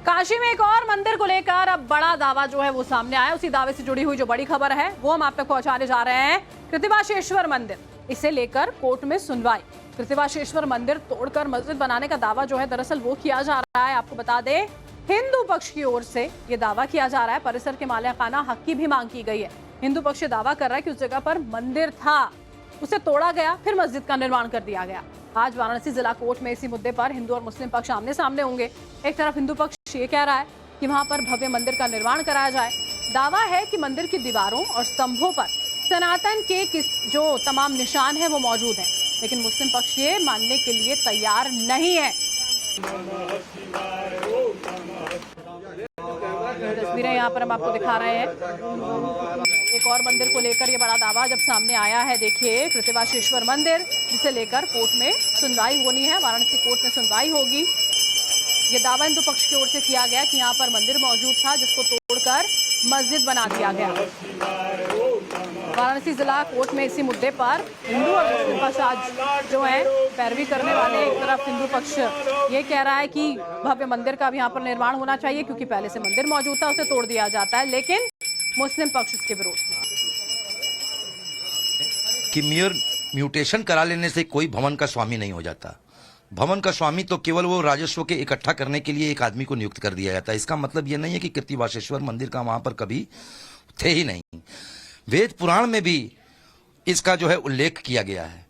काशी में एक और मंदिर को लेकर अब बड़ा दावा जो है वो सामने आया। उसी दावे से जुड़ी हुई जो बड़ी खबर है वो हम आप तक पहुंचाने जा रहे हैं। कृतिवासेश्वर मंदिर, इसे लेकर कोर्ट में सुनवाई। कृतिवासेश्वर मंदिर तोड़कर मस्जिद बनाने का दावा जो है दरअसल वो किया जा रहा है। आपको बता दें, हिंदू पक्ष की ओर से ये दावा किया जा रहा है। परिसर के मालिकाना हक की भी मांग की गई है। हिंदू पक्ष दावा कर रहा है कि उस जगह पर मंदिर था, उसे तोड़ा गया, फिर मस्जिद का निर्माण कर दिया गया। आज वाराणसी जिला कोर्ट में इसी मुद्दे पर हिंदू और मुस्लिम पक्ष आमने सामने होंगे। एक तरफ हिंदू पक्ष ये कह रहा है कि वहां पर भव्य मंदिर का निर्माण कराया जाए। दावा है कि मंदिर की दीवारों और स्तंभों पर सनातन के जो तमाम निशान है वो मौजूद हैं, लेकिन मुस्लिम पक्ष ये मानने के लिए तैयार नहीं है। तस्वीरें यहाँ पर हम आपको दिखा रहे हैं। एक और मंदिर को लेकर ये बड़ा दावा जब सामने आया है। देखिए, कृतिवासेश्वर मंदिर, जिसे लेकर कोर्ट में सुनवाई होनी है। वाराणसी कोर्ट में सुनवाई होगी। ये दावा हिंदू पक्ष की ओर से किया गया कि यहाँ पर मंदिर मौजूद था, जिसको तोड़कर मस्जिद बना दिया गया। वाराणसी जिला कोर्ट में इसी मुद्दे पर हिंदू और मुस्लिम पक्ष आज जो है पैरवी करने वाले। एक तरफ हिंदू पक्ष ये कह रहा है कि भव्य मंदिर का भी यहाँ पर निर्माण होना चाहिए, क्योंकि पहले से मंदिर मौजूद था, उसे तोड़ दिया जाता है। लेकिन मुस्लिम पक्ष इसके विरोध कि म्यूटेशन करा लेने से कोई भवन का स्वामी नहीं हो जाता। भवन का स्वामी तो केवल वो राजस्व के इकट्ठा करने के लिए एक आदमी को नियुक्त कर दिया जाता है। इसका मतलब ये नहीं है कि कृतिवासेश्वर मंदिर का वहां पर कभी थे ही नहीं। वेद पुराण में भी इसका जो है उल्लेख किया गया है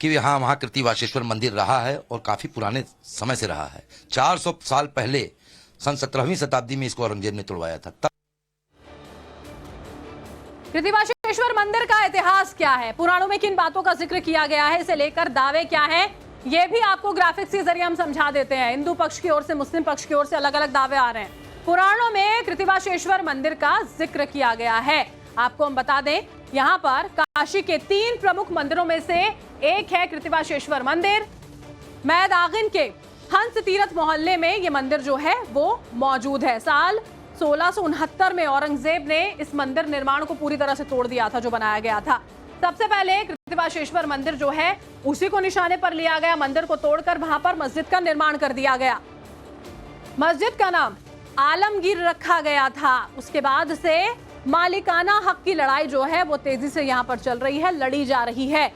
कि हाँ, वहां कृतिवासेश्वर मंदिर रहा है और काफी पुराने समय से रहा है। 400 साल पहले सन 17वीं शताब्दी में इसको औरंगजेब ने तोड़वाया था। कृतिवासेश्वर मंदिर का इतिहास क्या है, पुराणों में किन बातों का जिक्र किया गया है, इसे लेकर दावे क्या है, ये भी आपको ग्राफिक्स के जरिए हम समझा देते हैं। हिंदू पक्ष की ओर से, मुस्लिम पक्ष की ओर से अलग अलग दावे आ रहे हैं। पुराणों में कृतिवासेश्वर मंदिर का जिक्र किया गया है। आपको हम बता दें, यहाँ पर काशी के 3 प्रमुख मंदिरों में से एक है कृतिवासेश्वर मंदिर। मैदागिन के हंस तीरथ मोहल्ले में ये मंदिर जो है वो मौजूद है। साल 1669 में औरंगजेब ने इस मंदिर निर्माण को पूरी तरह से तोड़ दिया था, जो बनाया गया था। सबसे पहले कृतिवासेश्वर मंदिर जो है उसी को निशाने पर लिया गया। मंदिर को तोड़कर वहां पर मस्जिद का निर्माण कर दिया गया। मस्जिद का नाम आलमगीर रखा गया था। उसके बाद से मालिकाना हक की लड़ाई जो है वो तेजी से यहां पर चल रही है, लड़ी जा रही है।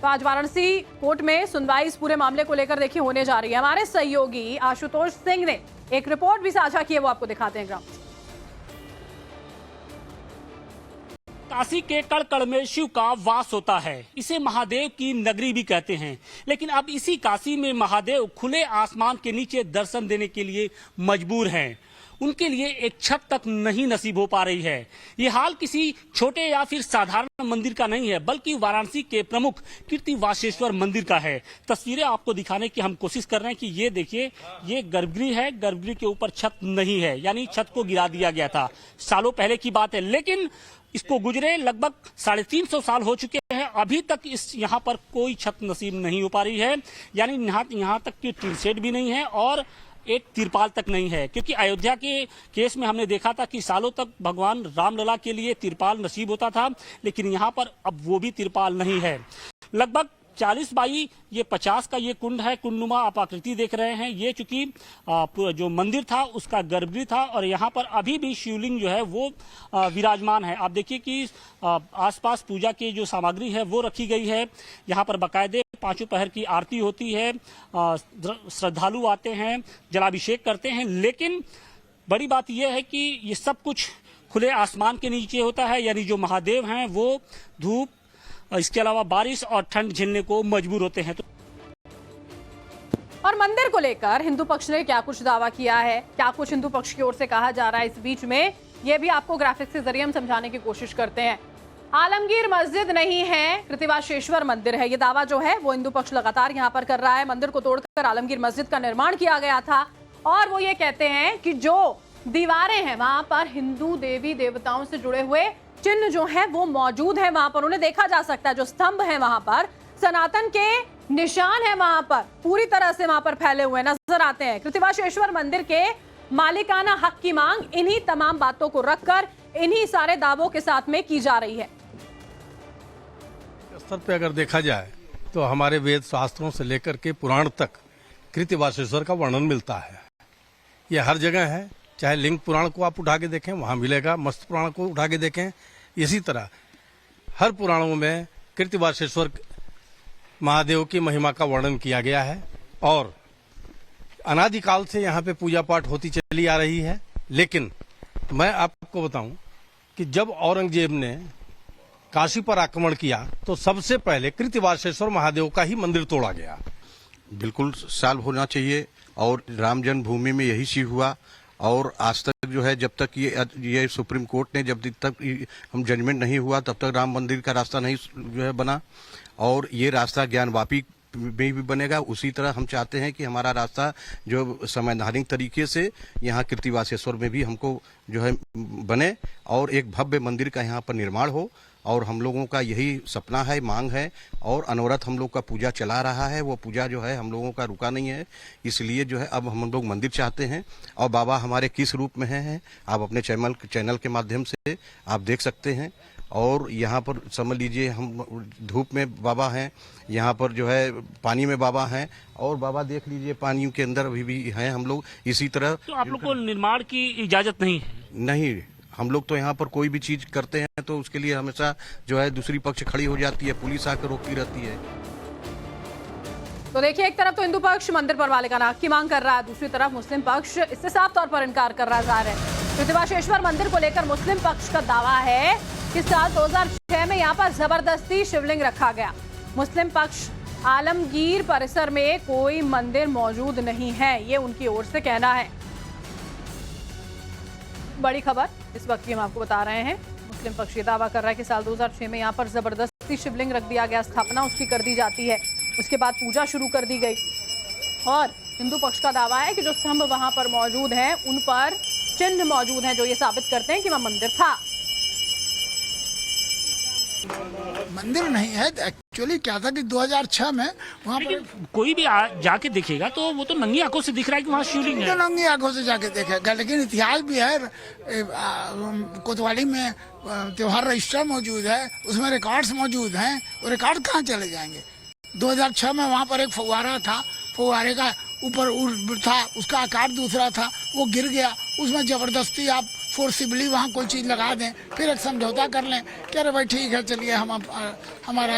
तो आज वाराणसी कोर्ट में सुनवाई इस पूरे मामले को लेकर देखिए होने जा रही है। हमारे सहयोगी आशुतोष सिंह ने एक रिपोर्ट भी साझा की है, वो आपको दिखाते हैं। ग्राउंड काशी के कण कण में शिव का वास होता है। इसे महादेव की नगरी भी कहते हैं। लेकिन अब इसी काशी में महादेव खुले आसमान के नीचे दर्शन देने के लिए मजबूर हैं। उनके लिए एक छत तक नहीं नसीब हो पा रही है। ये हाल किसी छोटे या फिर साधारण मंदिर का नहीं है, बल्कि वाराणसी के प्रमुख कृतिवासेश्वर मंदिर का है। तस्वीरें आपको दिखाने की हम कोशिश कर रहे हैं कि ये देखिए, ये गर्भगृह है। गर्भगृह के ऊपर छत नहीं है, यानी छत को गिरा दिया गया था। सालों पहले की बात है, लेकिन इसको गुजरे लगभग 350 साल हो चुके हैं। अभी तक इस यहाँ पर कोई छत नसीब नहीं हो पा रही है। यानी यहाँ तक की टिन शेड भी नहीं है और एक तिरपाल तक नहीं है। क्योंकि अयोध्या के केस में हमने देखा था कि सालों तक भगवान रामलला के लिए तिरपाल नसीब होता था, लेकिन यहाँ पर अब वो भी तिरपाल नहीं है। लगभग 40 बाई ये 50 का ये कुंड है। कुंडनुमा आप आकृति देख रहे हैं। ये चूंकि जो मंदिर था उसका गर्भगृह था और यहाँ पर अभी भी शिवलिंग जो है वो विराजमान है। आप देखिए कि आसपास पूजा की जो सामग्री है वो रखी गई है। यहाँ पर बाकायदे 5 पहर की आरती होती है। श्रद्धालु आते हैं, जलाभिषेक करते हैं। लेकिन बड़ी बात यह है कि ये सब कुछ खुले आसमान के नीचे होता है। यानी जो महादेव हैं वो धूप, इसके अलावा बारिश और ठंड झेलने को मजबूर होते हैं। और मंदिर को लेकर हिंदू पक्ष ने क्या कुछ दावा किया है, क्या कुछ हिंदू पक्ष की ओर से कहा जा रहा है, इस बीच में ये भी आपको ग्राफिक्स के जरिए हम समझाने की कोशिश करते हैं। आलमगीर मस्जिद नहीं है, कृतिवासेश्वर मंदिर है। ये दावा जो है वो हिंदू पक्ष लगातार यहाँ पर कर रहा है। मंदिर को तोड़कर आलमगीर मस्जिद का निर्माण किया गया था और वो ये कहते हैं कि जो दीवारें हैं वहां पर हिंदू देवी देवताओं से जुड़े हुए चिन्ह जो है वो मौजूद है। वहां पर उन्हें देखा जा सकता है। जो स्तंभ है वहां पर सनातन के निशान है, वहां पर पूरी तरह से वहां पर फैले हुए नजर आते हैं। कृतिवासेश्वर मंदिर के मालिकाना हक की मांग इन्हीं तमाम बातों को रखकर, इन्हीं सारे दावों के साथ में की जा रही है। स्तर पे अगर देखा जाए तो हमारे वेद शास्त्रों से लेकर के पुराण तक कृत्यवासेश्वर का वर्णन मिलता है। ये हर जगह है, चाहे लिंग पुराण को आप उठा के देखें वहां मिलेगा, मत्स्य पुराण को उठा के देखें, इसी तरह हर पुराणों में कृत्यवासेश्वर महादेव की महिमा का वर्णन किया गया है और अनादिकाल से यहाँ पे पूजा पाठ होती चली आ रही है। लेकिन मैं आपको बताऊं कि जब औरंगजेब ने काशी पर आक्रमण किया तो सबसे पहले कृत्यवासेश्वर महादेव का ही मंदिर तोड़ा गया। बिल्कुल सॉल्व होना चाहिए और राम जन्मभूमि में यही चीज हुआ और आज तक जो है जब तक ये सुप्रीम कोर्ट ने जब तक हम जजमेंट नहीं हुआ तब तक राम मंदिर का रास्ता नहीं जो है बना और ये रास्ता ज्ञानवापी में भी बनेगा। उसी तरह हम चाहते हैं कि हमारा रास्ता जो संवैधानिक तरीके से यहाँ कृत्यवासेश्वर में भी हमको जो है बने और एक भव्य मंदिर का यहाँ पर निर्माण हो और हम लोगों का यही सपना है, मांग है और अनवरत हम लोग का पूजा चला रहा है। वो पूजा जो है हम लोगों का रुका नहीं है, इसलिए जो है अब हम लोग मंदिर चाहते हैं और बाबा हमारे किस रूप में हैं आप अपने चैनल के माध्यम से आप देख सकते हैं। और यहाँ पर समझ लीजिए हम धूप में बाबा हैं, यहाँ पर जो है पानी में बाबा हैं और बाबा देख लीजिए पानी के अंदर अभी भी हैं हम लोग। इसी तरह तो आप लोग को निर्माण की इजाजत नहीं है? नहीं, हम लोग तो यहाँ पर कोई भी चीज करते हैं तो उसके लिए हमेशा जो है दूसरी पक्ष खड़ी हो जाती है, पुलिस आकर रोकती रहती है। तो देखिए, एक तरफ तो हिंदू पक्ष मंदिर पर मालिकाना हक की मांग कर रहा है, दूसरी तरफ मुस्लिम पक्ष इससे साफ तौर पर इनकार कर रहा है। कृत्यवासेश्वर मंदिर को लेकर मुस्लिम पक्ष का दावा है कि साल 2006 में यहाँ पर जबरदस्ती शिवलिंग रखा गया। मुस्लिम पक्ष आलमगीर परिसर में कोई मंदिर मौजूद नहीं है, ये उनकी ओर से कहना है। बड़ी खबर इस वक्त की हम आपको बता रहे हैं। मुस्लिम पक्ष ये दावा कर रहा है कि साल 2006 में यहाँ पर जबरदस्ती शिवलिंग रख दिया गया, स्थापना उसकी कर दी जाती है, उसके बाद पूजा शुरू कर दी गई। और हिंदू पक्ष का दावा है कि जो स्तंभ वहां पर मौजूद हैं उन पर चिन्ह मौजूद हैं जो ये साबित करते हैं कि वह मंदिर था। मंदिर नहीं है, एक्चुअली क्या था कि 2006 में वहाँ पर कोई भी जाके देखेगा तो वो तो नंगी आंखों से दिख रहा है कि वहाँ शिवलिंग है। नंगी आंखों से जाके देखेगा, लेकिन इतिहास भी है। कोतवाली में त्योहार रजिस्टर मौजूद है, उसमें रिकॉर्ड्स मौजूद हैं। वो रिकॉर्ड कहाँ चले जाएंगे? 2006 में वहाँ पर एक फव्वारा था, फव्वारे का ऊपर था, उसका आकार दूसरा था, वो गिर गया। उसमें जबरदस्ती आप फोर्सिबली वहाँ कोई चीज़ लगा दें, फिर एक समझौता कर लें कि अरे भाई ठीक है चलिए हमारा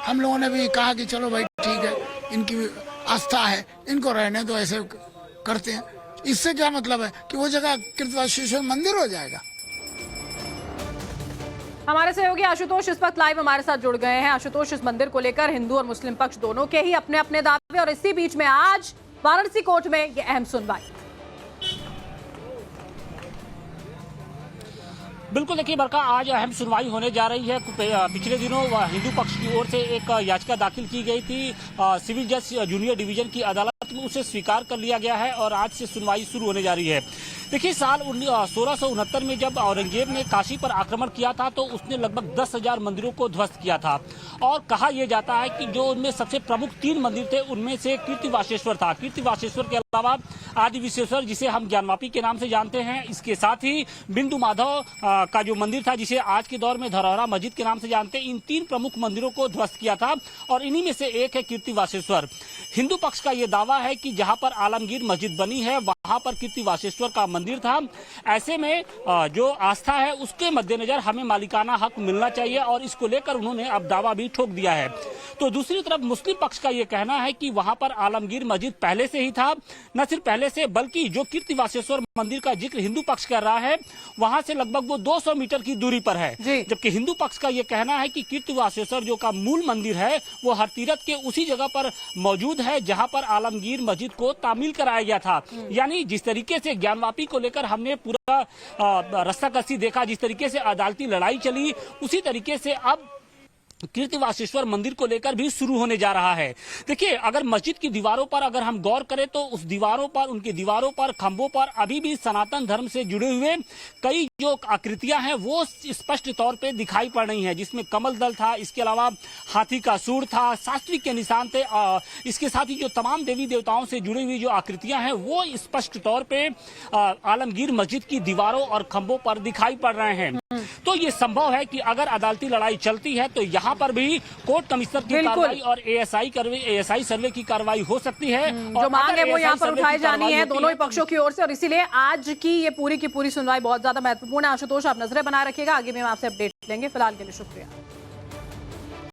हम लोगों ने भी कहा कि चलो भाई ठीक है, इनकी आस्था है, इनको रहने दो, ऐसे करते हैं। इससे क्या मतलब है कि वो जगह कृत्यवासेश्वर मंदिर हो जाएगा। हमारे सहयोगी आशुतोष इस वक्त लाइव हमारे साथ जुड़ गए हैं। आशुतोष, इस मंदिर को लेकर हिंदू और मुस्लिम पक्ष दोनों के ही अपने अपने दावे और इसी बीच में आज वाराणसी कोर्ट में ये अहम सुनवाई। बिल्कुल, देखिए बरका, आज अहम सुनवाई होने जा रही है। पिछले दिनों हिंदू पक्ष की ओर से एक याचिका दाखिल की गई थी सिविल जज जूनियर डिवीजन की अदालत में, उसे स्वीकार कर लिया गया है और आज से सुनवाई शुरू होने जा रही है। देखिए, साल 1669 में जब औरंगजेब ने काशी पर आक्रमण किया था तो उसने लगभग 10,000 मंदिरों को ध्वस्त किया था और कहा यह जाता है कि जो उनमें सबसे प्रमुख 3 मंदिर थे उनमें से कृत्यवासेश्वर था। कृत्यवासेश्वर के अलावा आदि विश्वेश्वर, जिसे हम ज्ञानवापी के नाम से जानते हैं, इसके साथ ही बिंदु माधव का जो मंदिर था, जिसे आज के दौर में धरोहरा मस्जिद के नाम से जानते हैं, इन 3 प्रमुख मंदिरों को ध्वस्त किया था और इन्हीं में से एक है कृत्यवासेश्वर। हिंदू पक्ष का यह दावा है कि जहां पर आलमगीर मस्जिद बनी है वहां पर कृत्यवासेश्वर का मंदिर था। ऐसे में जो आस्था है उसके मद्देनजर हमें मालिकाना हक मिलना चाहिए और इसको लेकर उन्होंने अब दावा भी ठोक दिया है। तो दूसरी तरफ मुस्लिम पक्ष का यह कहना है कि वहां पर आलमगीर मस्जिद पहले से ही था, न सिर्फ पहले से बल्कि जो कृत्यवासेश्वर मंदिर का जिक्र हिंदू पक्ष कर रहा है वहां से लगभग वो 200 मीटर की दूरी पर है, जबकि हिंदू पक्ष का यह कहना है कि कृत्यवासेश्वर जो का मूल मंदिर है वो हर तीरथ के उसी जगह पर मौजूद है जहां पर आलमगीर मस्जिद को तामील कराया गया था। यानी जिस तरीके से ज्ञानवापी को लेकर हमने पूरा रस्साकसी देखा, जिस तरीके से अदालती लड़ाई चली, उसी तरीके से अब कृत्यवासेश्वर मंदिर को लेकर भी शुरू होने जा रहा है। देखिए, अगर मस्जिद की दीवारों पर अगर हम गौर करें तो उस दीवारों पर, उनकी दीवारों पर, खंभों पर अभी भी सनातन धर्म से जुड़े हुए कई जो आकृतियां हैं वो स्पष्ट तौर पे दिखाई पड़ रही हैं, जिसमें कमल दल था, इसके अलावा हाथी का सूंड था, सात्विक के निशान थे। इसके साथ ही जो तमाम देवी देवताओं से जुड़ी हुई जो आकृतियां हैं वो स्पष्ट तौर पे आलमगीर मस्जिद की दीवारों और खंभों पर दिखाई पड़ रहे हैं। तो ये संभव है कि अगर अदालती लड़ाई चलती है तो यहाँ पर भी कोर्ट कमिश्नर की बिल्कुल। कार्रवाई और एएसआई सर्वे की कार्रवाई हो सकती है। जो मांग है वो यहाँ पर उठाई जानी है दोनों ही पक्षों की ओर से, और इसीलिए आज की ये पूरी की पूरी सुनवाई बहुत ज्यादा महत्वपूर्ण है। आशुतोष, आप नजरें बनाए रखिएगा, आगे भी हम आपसे अपडेट लेंगे। फिलहाल के लिए शुक्रिया।